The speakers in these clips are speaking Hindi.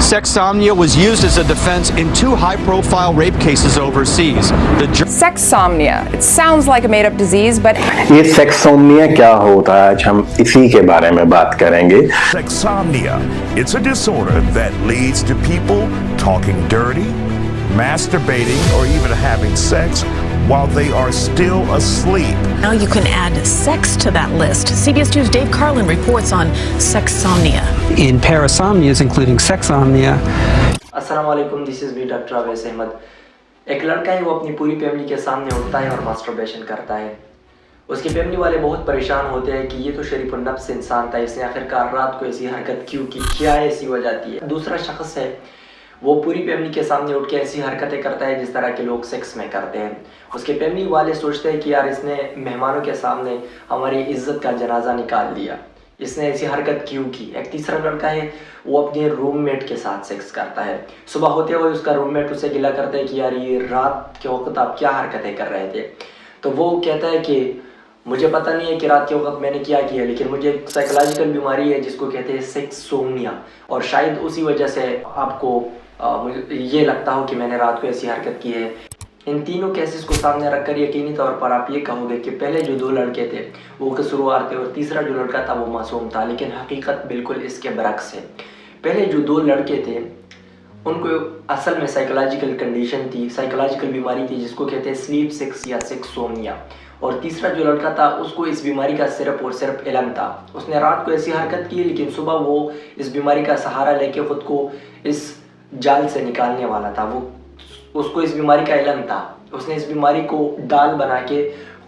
Sexsomnia was used as a defense in 2 high-profile rape cases overseas. Sexsomnia. It sounds like a made-up disease, but ये सेक्सोमिया क्या होता है, आज हम इसी के बारे में बात करेंगे। Sexsomnia. It's a disorder that leads to people talking dirty, masturbating, or even having sex while they are still asleep. Now you can add sex to that list. CBS 2's Dave Carlin reports on sexsomnia. In parasomnias, including sexsomnia. अस्सलाम वालेकुम, this is me doctor Awais Ahmed. एक लड़का है, वो अपनी पूरी फैमिली के सामने उठता है और मास्टरबेशन करता है। उसकी फैमिली वाले बहुत परेशान होते हैं कि ये तो शरीफ नफ्स इंसान था, इसने आखिरकार रात को ऐसी हरकत क्यों की, क्या ऐसी वजह थी। दूसरा शख्स है, वो पूरी फैमिली के सामने उठ के ऐसी हरकतें करता है जिस तरह के लोग सेक्स में करते हैं। उसके फैमिली वाले सोचते हैं कि यार इसने मेहमानों के सामने हमारी इज्जत का जनाजा निकाल दिया, इसने ऐसी हरकत क्यों की। एक तीसरा लड़का है, वो अपने रूममेट के साथ सेक्स करता है। सुबह होते हुए उसका रूममेट उसे गिला करता है कि यार ये रात के वक्त आप क्या हरकतें कर रहे थे। तो वो कहता है कि मुझे पता नहीं है कि रात के वक्त मैंने क्या किया, लेकिन मुझे एक साइकोलॉजिकल बीमारी है जिसको कहते हैं सेक्सोमिया, और शायद उसी वजह से आपको मुझे ये लगता हो कि मैंने रात को ऐसी हरकत की है। इन तीनों केसेस को सामने रखकर यकीनी तौर पर आप ये कहोगे कि पहले जो 2 लड़के थे वो कसूरवार थे और तीसरा जो लड़का था वो मासूम था, लेकिन हकीकत बिल्कुल इसके बरक्स है। पहले जो 2 लड़के थे उनको असल में साइकोलॉजिकल कंडीशन थी, साइकोलॉजिकल बीमारी थी जिसको कहते हैं स्लीप सेक्स या सेक्सोमिया, और तीसरा जो लड़का था उसको इस बीमारी का सिर्फ और सिर्फ इल्म था। उसने रात को ऐसी हरकत की, लेकिन सुबह वो इस बीमारी का सहारा लेके ख़ुद को इस जाल से निकालने वाला था। वो उसको इस बीमारी का इल्म था, उसने इस बीमारी को डाल बना के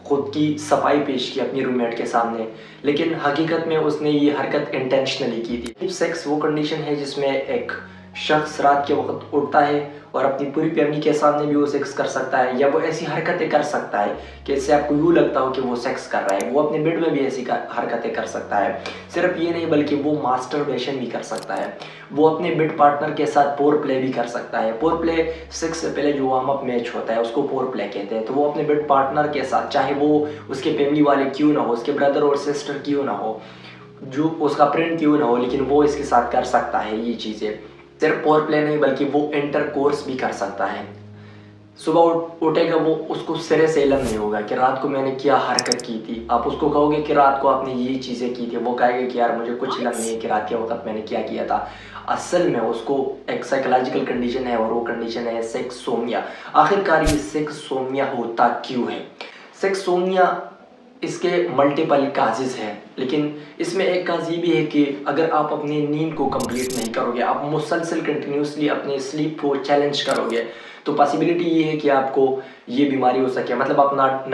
खुद की सफाई पेश की अपनी रूममेट के सामने, लेकिन हकीकत में उसने ये हरकत इंटेंशनली की थी। सेक्स वो कंडीशन है जिसमें एक शख्स रात के वक्त उठता है और अपनी पूरी फैमिली के सामने भी वो सेक्स कर सकता है, या वो ऐसी हरकतें कर सकता है कि इससे आपको यूँ लगता हो कि वो सेक्स कर रहा है। वो अपने बेड में भी ऐसी हरकतें कर सकता है। सिर्फ ये नहीं बल्कि वो मास्टरबेशन भी कर सकता है। वो अपने बेड पार्टनर के साथ पोर प्ले भी कर सकता है। पोर प्ले सेक्स से पहले जो वार्म अप मैच होता है उसको पोर प्ले कहते हैं। तो वो अपने बेड पार्टनर के साथ, चाहे वो उसके फैमिली वाले क्यों ना हो, उसके ब्रदर और सिस्टर क्यों ना हो, जो उसका फ्रेंड क्यों ना हो, लेकिन वो इसके साथ कर सकता है ये चीज़ें। सिर्फ पोर प्ले नहीं बल्कि वो इंटर कोर्स भी कर सकता है। सुबह उठेगा, वो उसको सिरे से इल्म नहीं होगा कि रात को मैंने क्या हरकत की थी। आप उसको कहोगे कि रात को आपने ये चीज़ें की थी, वो कहेगा कि यार मुझे कुछ इल्म नहीं है कि रात के वक्त मैंने क्या किया था। असल में उसको एक साइकोलॉजिकल कंडीशन है और वो कंडीशन है सेक्सोमिया। आखिरकार ये सेक्सोमिया होता क्यों है? सेक्सोमिया इसके मल्टीपल काजेज़ हैं, लेकिन इसमें एक काज ये भी है कि अगर आप अपनी नींद को कंप्लीट नहीं करोगे, आप मुसलसल कंटिन्यूसली अपने स्लीप को चैलेंज करोगे, तो पॉसिबिलिटी ये है कि आपको ये बीमारी हो सके। मतलब आप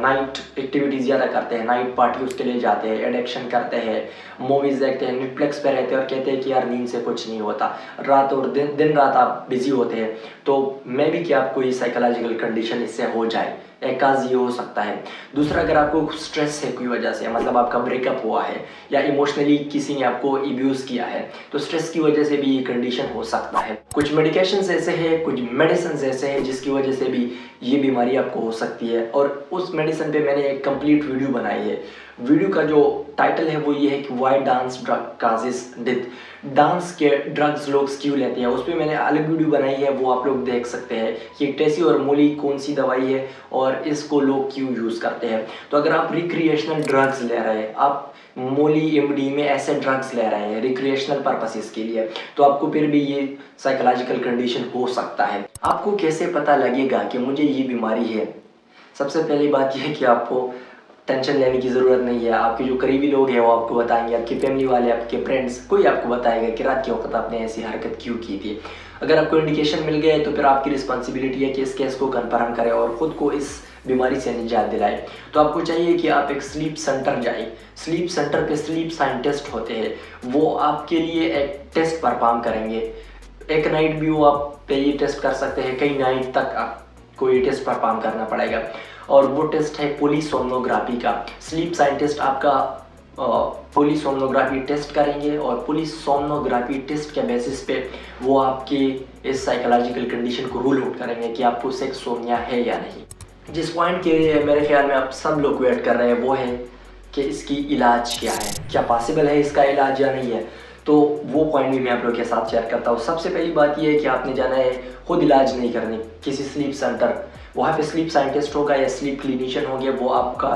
नाइट एक्टिविटी ज़्यादा करते हैं, नाइट पार्टी उसके लिए जाते हैं, एडिक्शन करते हैं, मूवीज़ देखते हैं, नेटफ्लिक्स पे रहते हैं और कहते हैं कि यार नींद से कुछ नहीं होता, रात और दिन रात आप बिजी होते हैं। तो मैं भी कि आपको ये साइकोलॉजिकल कंडीशन इससे हो जाए, एक काज ये हो सकता है। दूसरा, अगर आपको स्ट्रेस है कोई वजह से, मतलब आपका ब्रेकअप हुआ है या इमोशनली किसी ने आपको अब्यूज़ किया है, तो स्ट्रेस की वजह से भी ये कंडीशन हो सकता है। कुछ मेडिकेशंस ऐसे हैं, कुछ मेडिसिन ऐसे हैं जिसकी वजह से भी ये बीमारी आपको हो सकती है, और उस मेडिसिन पे मैंने एक कंप्लीट वीडियो बनाई है। वीडियो का जो टाइटल है वो ये है कि why dance drug causes death, dance के ड्रग्स लोग क्यों लेते हैं। उस पर मैंने अलग वीडियो बनाई है, वो आप लोग देख सकते हैं कि टेसी और मोली कौन सी दवाई है और इसको लोग क्यों यूज़ करते हैं। तो अगर आप रिक्रिएशनल ड्रग्स ले रहे हैं, आप मोली एमडी में ऐसे ड्रग्स ले रहे हैं रिक्रिएशनल पर्पसेस के लिए, तो आपको फिर भी ये साइकोलॉजिकल कंडीशन हो सकता है। आपको कैसे पता लगेगा कि मुझे ये बीमारी है? सबसे पहली बात यह है कि आपको टेंशन लेने की ज़रूरत नहीं है। आपके जो करीबी लोग हैं वो आपको बताएंगे, आपकी फैमिली वाले, आपके फ्रेंड्स, कोई आपको बताएगा कि रात के वक्त आपने ऐसी हरकत क्यों की थी। अगर आपको इंडिकेशन मिल गया है तो फिर आपकी रिस्पॉन्सिबिलिटी है कि इस केस को कन्फर्म करें और ख़ुद को इस बीमारी से निजात दिलाए। तो आपको चाहिए कि आप एक स्लीप सेंटर जाएं। स्लीप सेंटर पे स्लीप साइंटिस्ट होते हैं, वो आपके लिए एक टेस्ट परफॉर्म करेंगे। एक नाइट भी वो आप पे ये टेस्ट कर सकते हैं, कई नाइट तक आपको ये टेस्ट परफॉर्म करना पड़ेगा, और वो टेस्ट है पोलीसोमनोग्राफी का। स्लीप साइंटिस्ट आपका पोलीसोमनोग्राफी टेस्ट करेंगे और पोलीसोमनोग्राफी टेस्ट के बेसिस पे वो आपकी इस साइकोलॉजिकल कंडीशन को रूल आउट करेंगे कि आपको सेक्सोमिया है या नहीं। जिस पॉइंट के लिए मेरे ख्याल में आप सब लोग वेट कर रहे हैं वो है कि इसकी इलाज क्या है, क्या पॉसिबल है इसका इलाज या नहीं है। तो वो पॉइंट भी मैं आप लोगों के साथ शेयर करता हूँ। सबसे पहली बात ये है कि आपने जाना है खुद इलाज नहीं करने किसी स्लीप सेंटर, वहाँ पे स्लीप साइंटिस्ट होगा या स्लीप क्लिनिशियन होंगे, वो आपका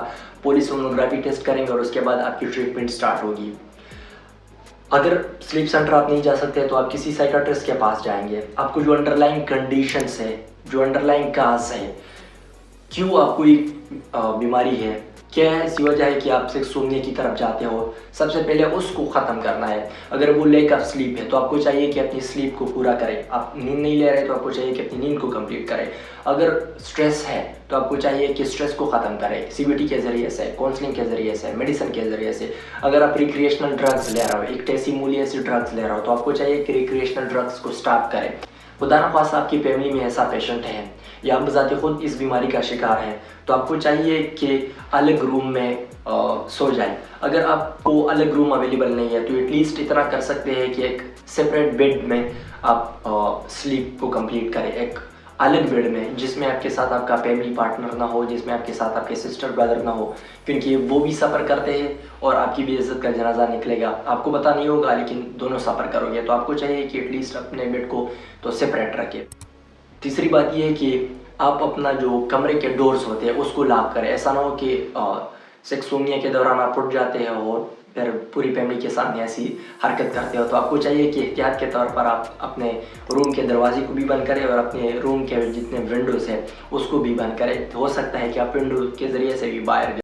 पोलिसोनोग्राफी टेस्ट करेंगे और उसके बाद आपकी ट्रीटमेंट स्टार्ट होगी। अगर स्लीप सेंटर आप नहीं जा सकते तो आप किसी साइकाट्रिस्ट के पास जाएंगे। आपको जो अंडरलाइंग कंडीशंस है, जो अंडरलाइंग काज है, क्यों आपको एक बीमारी है, क्या ऐसी वजह है कि आप सेक्सोनिया की तरफ जाते हो, सबसे पहले उसको ख़त्म करना है। अगर वो लैक ऑफ स्लीप है तो आपको चाहिए कि अपनी स्लीप को पूरा करें। आप नींद नहीं ले रहे तो आपको चाहिए कि अपनी नींद को कंप्लीट करें। अगर स्ट्रेस है तो आपको चाहिए कि स्ट्रेस को ख़त्म करें, CBT के ज़रिए से, काउंसलिंग के ज़रिए से, मेडिसिन के ज़रिए से। अगर आप रिक्रिएशनल ड्रग्स ले रहे हो, एक टेसिमूली ऐसी ड्रग्स ले रहे हो, तो आपको चाहिए कि रिक्रिएशनल ड्रग्स को स्टॉप करें। खुदा न खास्ता आपकी फैमिली में ऐसा पेशेंट है या आप बजाते खुद इस बीमारी का शिकार है तो आपको चाहिए कि अलग रूम में सो जाए। अगर आपको अलग रूम अवेलेबल नहीं है तो एटलीस्ट इतना कर सकते हैं कि एक सेपरेट बेड में आप स्लीप को कंप्लीट करें, एक अलग बेड में जिसमें आपके साथ आपका फैमिली पार्टनर ना हो, जिसमें आपके साथ आपके सिस्टर ब्रदर ना हो, क्योंकि वो भी सफ़र करते हैं और आपकी भी इज्जत का जनाजा निकलेगा। आपको पता नहीं होगा लेकिन दोनों सफ़र करोगे, तो आपको चाहिए कि एटलीस्ट अपने बेड को तो सेपरेट रखें। तीसरी बात यह है कि आप अपना जो कमरे के डोर्स होते हैं उसको लॉक करें। ऐसा ना हो कि सेक्सोनिया के दौरान आप उठ जाते हैं और फिर पूरी फैमिली के सामने ऐसी हरकत करते हो। तो आपको चाहिए कि एहतियात के तौर पर आप अपने रूम के दरवाजे को भी बंद करें और अपने रूम के जितने विंडोज़ हैं उसको भी बंद करें। हो सकता है कि आप विंडो के ज़रिए से भी बाहर